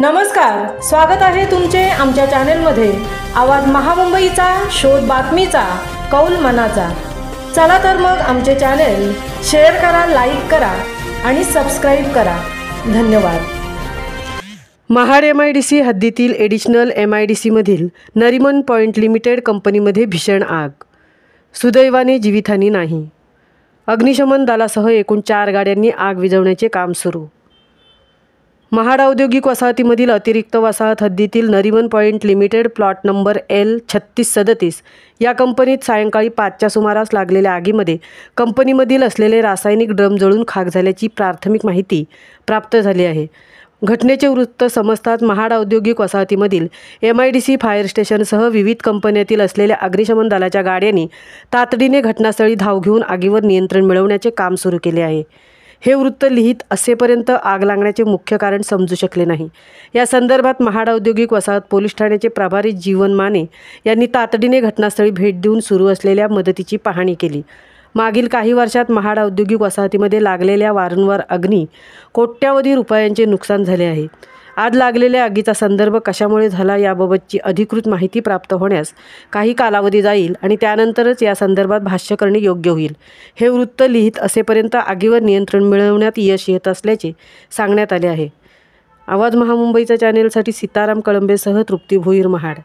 नमस्कार, स्वागत आहे तुमचे आमच्या चॅनलमध्ये। आवाज महामुंबईचा, शोध बातमीचा, कौल मनाचा। चला तर मग आमचे चॅनल शेअर करा, लाईक करा आणि सबस्क्राइब करा। धन्यवाद। महाड MIDC हद्दीतील एडिशनल MIDC मधील नरिमन पॉइंट लिमिटेड कंपनीमध्ये भीषण आग। सुदैवाने जीवितहानी नाही। अग्निशमन दलासह एकूण 4 गाड्यांनी आग विझवण्याचे काम सुरू। महाड औद्योगिक वसाहतीमधील अतिरिक्त वसाहत हद्दीतील Nariman point limited plot number L3637 या कंपनीत सायंकाळी 5च्या सुमारास लागलेल्या आगीमध्ये कंपनीमधील असलेले रासायनिक ड्रम जळून खाक झाल्याची प्राथमिक माहिती प्राप्त झाली आहे। घटनेचे वृत्त समजताच महाड औद्योगिक वसाहतीमधील MIDC फायर स्टेशनसह विविध कंपन्यातील असलेल्या अग्निशमन दलाच्या गाड्यांनी तातडीने घटनास्थळी धाव घेऊन आगीवर नियंत्रण मिळवण्याचे काम सुरू केले आहे। हे वृत्त लिहित असेपर्यंत आग लागण्याचे मुख्य कारण समजू शकले नाही। या संदर्भात महाड औद्योगिक वसाहत पोलीस ठाण्याचे प्रभारी जीवन माने यांनी तातडीने घटनास्थळी भेट देऊन सुरू असलेल्या मदतीची पाहणी केली। मागील काही वर्षात महाड औद्योगिक वसाहतीमध्ये लागलेल्या वारंवार अग्नी कोट्यावधी रुपयांचे नुकसान झाले आहे। आज लागलेल्या आगीचा संदर्भ कशामुळे झाला याबाबतची अधिकृत माहिती प्राप्त होण्यास काही कालावधी जाईल आणि त्यानंतरच या संदर्भात भाष्य करणे योग्य होईल। हे वृत्त लिहित असेपर्यंत आगीवर नियंत्रण मिळवण्यात यश येत असल्याचे सांगण्यात आले आहे। आवाज महामुंबईच्या चॅनेलसाठी सीताराम कळंबेसह तृप्ती भोईर, महाड।